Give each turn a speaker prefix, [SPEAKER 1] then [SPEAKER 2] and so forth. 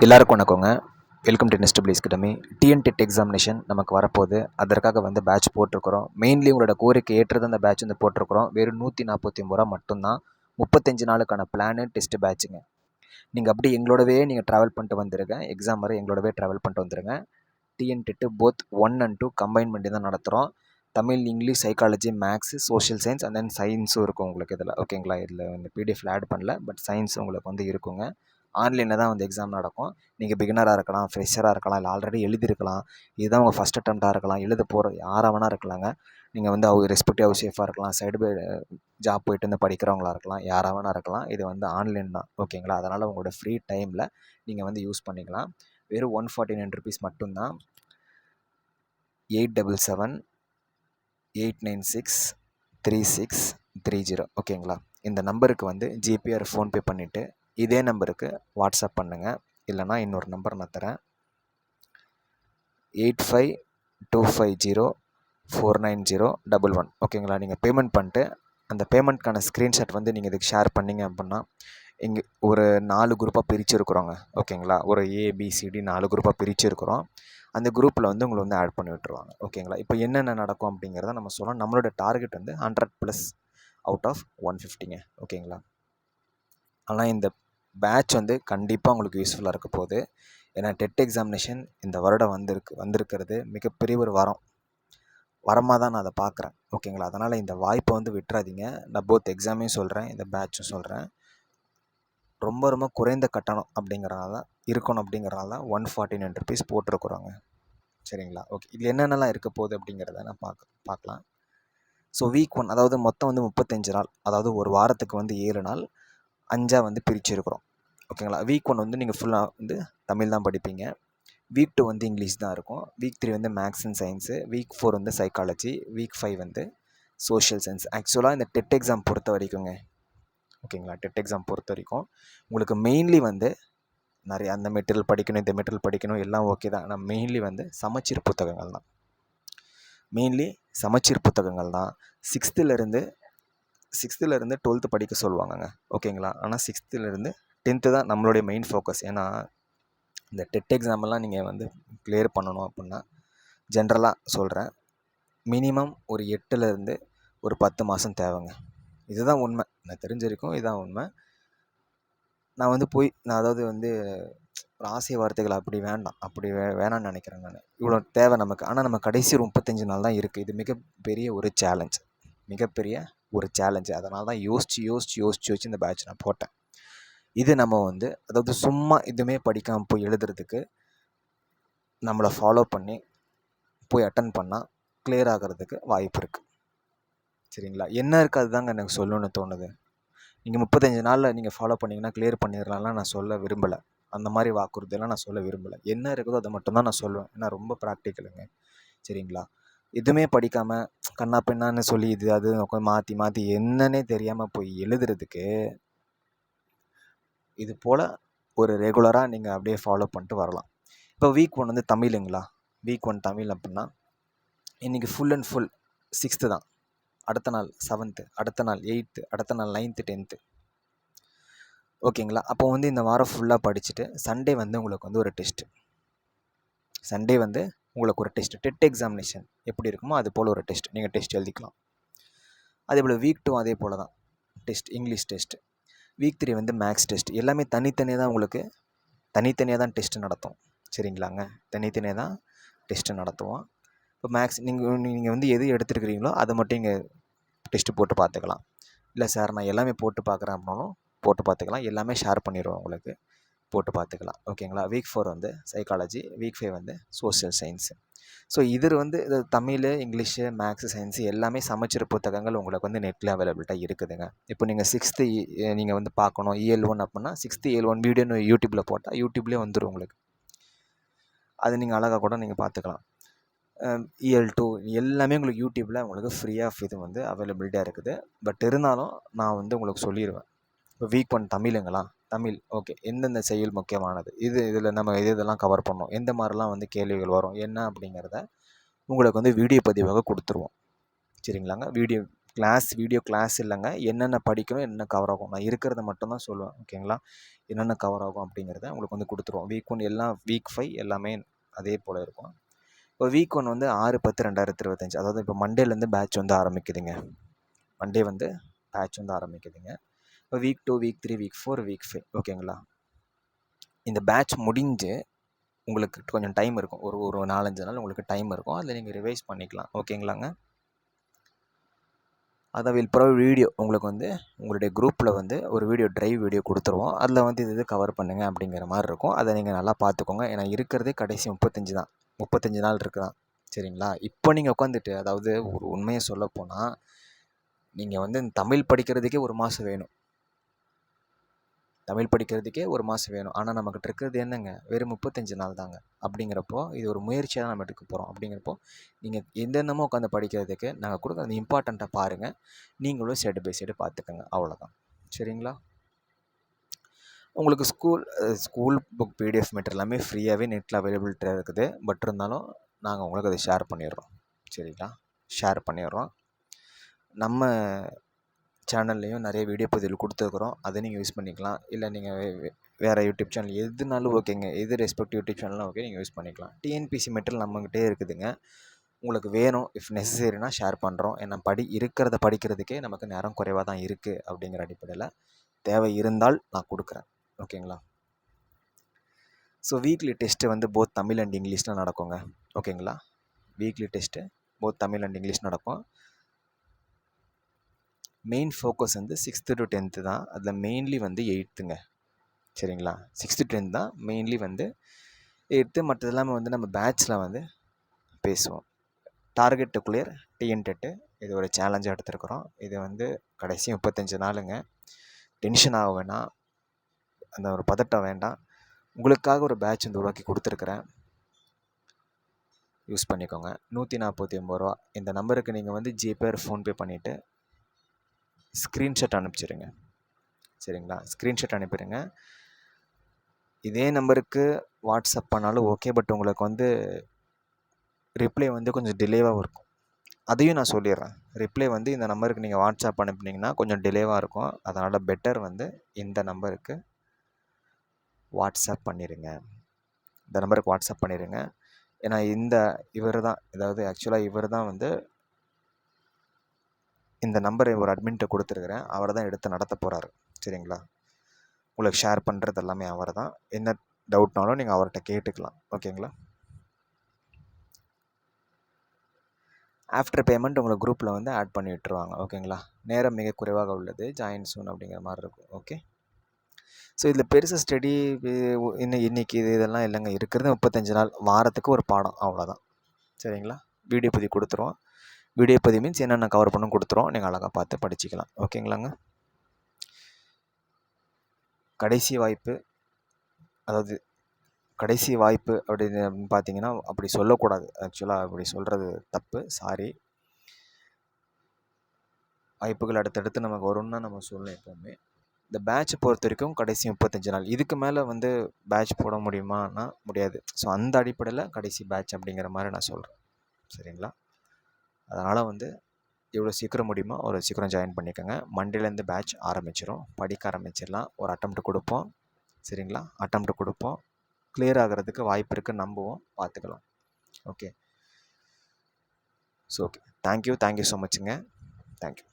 [SPEAKER 1] எல்லாருக்கும் வணக்கங்க. Welcome to nest place academy. TN TET examination நமக்கு வரப்போகுது. அதற்காக பேட்ச் போட்டிருக்கிறோம். மெயின்லி உங்களோட கோரிக்கை ஏற்றது அந்த பேட்ச் போட்டிருக்கிறோம். வெறும் 149 ரூபா மட்டும்தான். 35 நாளுக்கான பிளானு டெஸ்ட் பேட்சுங்க. நீங்கள் அப்படி எங்களோடவே நீங்கள் ட்ராவல் பண்ணிட்டு வந்துடுங்க. எக்ஸாம் வரை எங்களோடவே ட்ராவல் பண்ணிட்டு வந்துடுங்க. டிஎன்டெட் போத் 1 and 2 கம்பைன் பண்ணி தான் நடத்துகிறோம். Tamil, English, psychology, maths, social science and then சயின்ஸும் இருக்கும் உங்களுக்கு இதில். ஓகேங்களா? இதில் பிடிஎஃப்ல ஆட் பண்ணல, பட் சயின்ஸ் உங்களுக்கு இருக்குங்க. ஆன்லைனில் தான் எக்ஸாம் நடக்கும். நீங்கள் பிகினராக இருக்கலாம், ஃப்ரெஷராக இருக்கலாம், இல்லை ஆல்ரெடி எழுதியிருக்கலாம். இதுதான் உங்கள் ஃபஸ்ட் அட்டெம்ப்டாக இருக்கலாம், எழுத போகிற யாராக வேணா இருக்கலாங்க. நீங்கள் ரெஸ்பெக்டிவ் ஹவுஸ் சேஃபாக இருக்கலாம், சைடு பை ஜாப் போயிட்டு படிக்கிறவங்களா இருக்கலாம், யாராக வேணா இருக்கலாம். இது ஆன்லைன் தான். ஓகேங்களா? அதனால் உங்களோட ஃப்ரீ டைமில் நீங்கள் யூஸ் பண்ணிக்கலாம். வெறும் 149 ருபீஸ் மட்டும்தான். 8778963630. ஓகேங்களா? இந்த நம்பருக்கு ஜிபே ஆர் ஃபோன்பே பண்ணிவிட்டு இதே நம்பருக்கு வாட்ஸ்அப் பண்ணுங்கள். இல்லைனா இன்னொரு நம்பர் நான் தரேன், 8525049011. ஓகேங்களா? நீங்கள் பேமெண்ட் பண்ணிட்டு அந்த பேமெண்ட்கான ஸ்க்ரீன்ஷாட் நீங்கள் இதுக்கு ஷேர் பண்ணிங்க அப்படின்னா, இங்கே ஒரு 4 குரூப்பாக பிரிச்சுருக்குறோங்க. ஓகேங்களா? ஒரு ஏபிசிடி 4 குரூப்பாக பிரிச்சுருக்குறோம். அந்த குரூப்பில் உங்களை ஆட் பண்ணி விட்டுருவாங்க. ஓகேங்களா? இப்போ என்னென்ன நடக்கும் அப்படிங்கிறத நம்ம சொல்லலாம். நம்மளோட டார்கெட் 100+ அவுட் ஆஃப் 150ங்க. ஓகேங்களா? ஆனால் இந்த பேட்ச் கண்டிப்பாக உங்களுக்கு யூஸ்ஃபுல்லாக இருக்க போகுது. ஏன்னா டெட் எக்ஸாமினேஷன் இந்த வருடம் வந்திருக்கிறது மிகப்பெரிய ஒரு வரமாக தான் நான் அதை பார்க்குறேன். ஓகேங்களா? அதனால் இந்த வாய்ப்பை விட்டுறாதீங்க. நான் போத் எக்ஸாமையும் சொல்கிறேன், இந்த பேட்சும் சொல்கிறேன். ரொம்ப ரொம்ப குறைந்த கட்டணம் அப்படிங்கிறனால தான் இருக்கணும். அப்படிங்கிறனால தான் 149 ருபீஸ் போட்டிருக்குறோங்க. சரிங்களா? ஓகே, இதில் என்னென்னலாம் இருக்க போகுது அப்படிங்கிறத நான் பார்க்கலாம். ஸோ வீக் 1, அதாவது மொத்தம் 35 நாள், அதாவது ஒரு வாரத்துக்கு 7 நாள் 5 பிரிச்சுருக்குறோம். ஓகேங்களா? வீக் 1 நீங்கள் ஃபுல்லாக தமிழ் தான் படிப்பீங்க. வீக் 2 இங்கிலீஷ் தான் இருக்கும். Week 3 maths and science. Week 4 psychology. Week 5 social science. ஆக்சுவலாக இந்த டெட் எக்ஸாம் பொறுத்த வரைக்குங்க, ஓகேங்களா, டெட் எக்ஸாம் பொறுத்த வரைக்கும் உங்களுக்கு மெயின்லி நிறைய அந்த மெட்டீரியல் படிக்கணும், இந்த மெட்டீரியல் படிக்கணும், எல்லாம் ஓகே தான். ஆனால் மெயின்லி சமச்சீர் புத்தகங்கள் தான். மெயின்லி சமச்சீர் புத்தகங்கள் தான். 6th-லேருந்து 12th படிக்க சொல்லுவாங்கங்க. ஓகேங்களா? ஆனால் 6th-லேருந்து 10th தான் நம்மளுடைய மெயின் ஃபோக்கஸ். ஏன்னா இந்த டெட் எக்ஸாமெல்லாம் நீங்கள் கிளியர் பண்ணணும் அப்படின்னா, ஜென்ரலாக சொல்கிறேன், மினிமம் ஒரு 8லேருந்து ஒரு 10 மாதம் தேவைங்க. இதுதான் உண்மை. நான் தெரிஞ்ச வரைக்கும் இதுதான் உண்மை. நான் அதாவது ஒரு ஆசை வார்த்தைகள் அப்படி வேண்டாம், அப்படி வேணான்னு நினைக்கிறேன் நான். இவ்வளோ தேவை நமக்கு. ஆனால் நம்ம கடைசி 35 நாள் தான் இருக்குது. இது மிகப்பெரிய ஒரு சேலஞ்சு. அதனால தான் யோசிச்சு இந்த பேட்ச் நான் போட்டேன். இது நம்ம அதாவது சும்மா இதுவுமே படிக்காமல் போய் எழுதுறதுக்கு நம்மளை ஃபாலோ பண்ணி போய் அட்டன் பண்ணால் கிளியர் ஆகிறதுக்கு வாய்ப்பு இருக்குது. சரிங்களா? என்ன இருக்குது அதுதாங்க எனக்கு சொல்லணும்னு தோணுது. நீங்கள் 35 நாளில் நீங்கள் ஃபாலோ பண்ணிங்கன்னா கிளியர் பண்ணிடலாம்லாம் நான் சொல்ல விரும்பலை. அந்த மாதிரி வாக்குறுதியெல்லாம் நான் சொல்ல விரும்பலை. என்ன இருக்குதோ அதை மட்டும்தான் நான் சொல்லுவேன். ஏன்னா ரொம்ப ப்ராக்டிக்கலுங்க. சரிங்களா? எதுவுமே படிக்காமல் கண்ணா பின்னான்னு சொல்லி இது அது மாற்றி என்னன்னே தெரியாமல் போய் எழுதுறதுக்கு இது போல் ஒரு ரெகுலராக நீங்கள் அப்படியே ஃபாலோ பண்ணிட்டு வரலாம். இப்போ வீக் 1 தமிழுங்களா? வீக் 1 தமிழ் அப்படின்னா இன்றைக்கி ஃபுல் அண்ட் ஃபுல் 6th தான். அடுத்த நாள் 7th, அடுத்த நாள் 8th, அடுத்த நாள் 9th, 10th. ஓகேங்களா? அப்போ இந்த வாரம் ஃபுல்லாக படிச்சுட்டு சண்டே உங்களுக்கு ஒரு டெஸ்ட்டு. சண்டே உங்களுக்கு ஒரு டெஸ்ட்டு. டெட் எக்ஸாமினேஷன் எப்படி இருக்குமோ அது போல் ஒரு டெஸ்ட். நீங்கள் டெஸ்ட் எழுதிக்கலாம். அதே போல் வீக் 2 அதே போல் தான் test. English test. Week 3 maths test. எல்லாமே தனித்தனியாக தான் உங்களுக்கு தனித்தனியாக தான் டெஸ்ட்டு நடத்தும். சரிங்களாங்க? தனித்தனியாக தான் டெஸ்ட்டு நடத்துவோம். இப்போ மேக்ஸ் நீங்கள் எது எடுத்துருக்கிறீங்களோ அதை மட்டும் இங்கே டெஸ்ட்டு போட்டு பார்த்துக்கலாம். இல்லை சார் நான் எல்லாமே போட்டு பார்க்குறேன் அப்படின்னாலும் போட்டு பார்த்துக்கலாம். எல்லாமே ஷேர் பண்ணிடுவோம் உங்களுக்கு, போட்டு பார்த்துக்கலாம். ஓகேங்களா? Week 4 psychology. Week 5 social science. So இது இது தமிழ், இங்கிலீஷு, மேக்ஸு, சயின்ஸு எல்லாமே சமச்சீர் புத்தகங்கள் உங்களுக்கு நெட்டில் அவைலபிலிட்டாக இருக்குதுங்க. இப்போ நீங்கள் 6th நீங்கள் பார்க்கணும் EL1 அப்படின்னா 6th EL1 வீடியோன்னு யூடியூப்பில் போட்டால் யூடியூப்லேயே வந்துடும் உங்களுக்கு. அது நீங்கள் அழகாக கூட நீங்கள் பார்த்துக்கலாம். EL2 எல்லாமே உங்களுக்கு யூடியூப்பில் உங்களுக்கு ஃப்ரீ ஆஃப் இது அவைலபிலிட்டியாக இருக்குது. பட் இருந்தாலும் நான் உங்களுக்கு சொல்லிடுவேன். இப்போ வீக் 1 தமிழுங்களா? தமிழ் ஓகே. எந்தெந்த செயல் முக்கியமானது, இதில் நம்ம இதெல்லாம் கவர் பண்ணோம், எந்த மாதிரிலாம் கேள்விகள் வரும் என்ன அப்படிங்கிறத உங்களுக்கு வீடியோ பதிவாக கொடுத்துருவோம். சரிங்களாங்க? வீடியோ வீடியோ கிளாஸ் இல்லைங்க. என்னென்ன படிக்கணும், என்னென்ன கவர் ஆகும், நான் இருக்கிறத மட்டும் தான் சொல்லுவேன். ஓகேங்களா? என்னென்ன கவர் ஆகும் அப்படிங்கிறத உங்களுக்கு வந்து கொடுத்துருவோம். வீக் 1 எல்லாம், வீக் 5 எல்லாமே அதே போல் இருக்கும். இப்போ வீக் 1 வந்து 6/10/2025, அதாவது இப்போ மண்டேலேருந்து பேட்ச் வந்து ஆரம்பிக்குதுங்க. மண்டே வந்து பேட்ச் வந்து ஆரம்பிக்குதுங்க. இப்போ வீக் 2, வீக் 3, வீக் 4, வீக் 5, ஓகேங்களா? இந்த பேட்ச் முடிஞ்சு உங்களுக்கு கொஞ்சம் டைம் இருக்கும். ஒரு 4-5 நாள் உங்களுக்கு டைம் இருக்கும். அதில் நீங்கள் ரிவைஸ் பண்ணிக்கலாம். ஓகேங்களாங்க? அதை வில் ப்ரொவைட் வீடியோ. உங்களுக்கு வந்து உங்களுடைய குரூப்பில் வந்து ஒரு ட்ரைவ் வீடியோ கொடுத்துருவோம். அதில் வந்து இது கவர் பண்ணுங்கள் அப்படிங்கிற மாதிரி இருக்கும். அதை நீங்கள் நல்லா பார்த்துக்கோங்க. ஏன்னா இருக்கிறதே கடைசி 35 தான். 35 நாள் இருக்குதான். சரிங்களா? இப்போ நீங்கள் உட்காந்துட்டு, அதாவது ஒரு உண்மையை சொல்லப்போனால், நீங்கள் வந்து தமிழ் படிக்கிறதுக்கே 1 மாதம் வேணும். தமிழ் படிக்கிறதுக்கே 1 மாதம் வேணும். ஆனால் நம்மக்கிட்ட இருக்கிறது என்னங்க, வெறும் 35 நாள் தாங்க. அப்படிங்கிறப்போ இது ஒரு முயற்சியாக தான் நம்ம எடுக்க போகிறோம். அப்படிங்கிறப்போ நீங்கள் எந்தென்னமோ உட்காந்து படிக்கிறதுக்கு நாங்கள் கொடுக்க அந்த இம்பார்ட்டண்ட்டாக பாருங்கள். நீங்களும் சைடு பை சைடு பார்த்துக்கோங்க. அவ்வளோதான். சரிங்களா? உங்களுக்கு ஸ்கூல் புக் பிடிஎஃப் மெட்டீரியல் எல்லாமே ஃப்ரீயாகவே நெட்டில் அவைலபிலிட்டியாக இருக்குது. பட் இருந்தாலும் நாங்கள் உங்களுக்கு அதை ஷேர் பண்ணிடுறோம். சரிங்களா? ஷேர் பண்ணிடுறோம். நம்ம சேனல்லையும் நிறைய வீடியோ பதிவில் கொடுத்துருக்குறோம். அதை நீங்கள் யூஸ் பண்ணிக்கலாம். இல்லை நீங்கள் வேறு யூடியூப் சேனல் எதுனாலும் ஓகேங்க. எது ரெஸ்பெக்ட் யூடியூப் சேனலும் ஓகே, நீங்கள் யூஸ் பண்ணிக்கலாம். டிஎன்பிசி மெட்டீரியல் நம்மகிட்டே இருக்குதுங்க. உங்களுக்கு வேணும், இஃப் நெசசரினா ஷேர் பண்ணுறோம். ஏன்னா இருக்கிறத படிக்கிறதுக்கே நமக்கு நேரம் குறைவாக தான் இருக்குது. அப்படிங்கிற அடிப்படையில் தேவை இருந்தால் நான் கொடுக்குறேன். ஓகேங்களா? ஸோ வீக்லி டெஸ்ட்டு வந்து போத் தமிழ் அண்ட் இங்கிலீஷில் நடக்குங்க. ஓகேங்களா? Weekly test both Tamil and English நடக்கும். மெயின் ஃபோக்கஸ் வந்து 6th to 10th தான். அதில் மெயின்லி வந்து 8th. சரிங்களா? 6th to 10th தான் மெயின்லி வந்து 8th. மற்றது எல்லாமே வந்து நம்ம பேட்ச்சில் வந்து பேசுவோம். Target to clear TN TET இது ஒரு சேலஞ்சாக எடுத்துருக்குறோம். இது வந்து கடைசி 35 நாளுங்க. டென்ஷன் ஆக வேணாம், அந்த ஒரு பதட்டம் வேண்டாம். உங்களுக்காக ஒரு பேட்ச் வந்து உருவாக்கி கொடுத்துருக்குறேன். யூஸ் பண்ணிக்கோங்க. 149 ரூபா. இந்த நம்பருக்கு நீங்கள் வந்து ஜிபே, ஃபோன்பே பண்ணிவிட்டு ஸ்க்ரீன்ஷாட் அனுப்பிச்சிடுங்க. சரிங்களா? ஸ்க்ரீன்ஷாட் அனுப்பிடுங்க. இதே நம்பருக்கு வாட்ஸ்அப் பண்ணாலும் ஓகே. பட் உங்களுக்கு வந்து ரிப்ளை வந்து கொஞ்சம் டிலேவாக இருக்கும். அதையும் நான் சொல்லிடுறேன். ரிப்ளை வந்து இந்த நம்பருக்கு நீங்கள் வாட்ஸ்அப் அனுப்புனீங்கன்னா கொஞ்சம் டிலேவாக இருக்கும். அதனால் பெட்டர் வந்து இந்த நம்பருக்கு வாட்ஸ்அப் பண்ணிடுங்க. இந்த நம்பருக்கு வாட்ஸ்அப் பண்ணிடுங்க. ஏன்னா இவர் தான், அதாவது ஆக்சுவலாக இவர் தான் வந்து இந்த நம்பரை ஒரு அட்மின்ட்ட கொடுத்துருக்குறேன். அவர் தான் எடுத்து நடத்த போகிறாரு. சரிங்களா? உங்களுக்கு ஷேர் பண்ணுறது எல்லாமே அவர் தான். என்ன டவுட்னாலும் நீங்கள் அவர்கிட்ட கேட்டுக்கலாம். ஓகேங்களா? ஆஃப்டர் பேமெண்ட் உங்களை குரூப்பில் வந்து ஆட் பண்ணி விட்டுருவாங்க. ஓகேங்களா? நேரம் மிக குறைவாக உள்ளது, ஜாயின் சூன் அப்படிங்கிற மாதிரி இருக்கும். ஓகே. ஸோ இதில் பெருசாக ஸ்டடி இன்னைக்கு இதெல்லாம் இல்லைங்க. இருக்கிறது 35 நாள். வாரத்துக்கு ஒரு பாடம், அவ்வளோதான். சரிங்களா? வீடியோ பதிவு கொடுத்துருவோம். வீடியோ பதிவு மீன்ஸ் என்னென்ன கவர் பண்ணணும் கொடுத்துருவோம். நீங்கள் அழகாக பார்த்து படிச்சிக்கலாம். ஓகேங்களாங்க? கடைசி வாய்ப்பு, அதாவது கடைசி வாய்ப்பு அப்படின்னு பார்த்தீங்கன்னா அப்படி சொல்லக்கூடாது. ஆக்சுவலாக அப்படி சொல்கிறது தப்பு. சாரி. வாய்ப்புகள் அடுத்தடுத்து நமக்கு வரும்னு தான் நம்ம சொல்லணும் எப்போவுமே. இந்த பேட்ச் பொறுத்த வரைக்கும் கடைசி 35 நாள். இதுக்கு மேலே வந்து பேட்ச் போட முடியுமானா முடியாது. ஸோ அந்த அடிப்படையில் கடைசி பேட்ச் அப்படிங்கிற மாதிரி நான் சொல்கிறேன். சரிங்களா? அதனால் வந்து எவ்வளோ சீக்கிரம் முடியுமோ அவ்வளோ சீக்கிரம் ஜாயின் பண்ணிக்கோங்க. மண்டேலேருந்து பேட்ச் ஆரம்பிச்சிடும். படிக்க ஆரம்பிச்சிடலாம். ஒரு அட்டெம்ப்ட் கொடுப்போம். சரிங்களா? அட்டெம்ப்ட் கொடுப்போம். கிளியர் ஆகிறதுக்கு வாய்ப்பு இருக்குன்னு நம்புவோம். பார்த்துக்கலாம். Okay. So okay. Thank you so மச்சுங்க. தேங்க்யூ.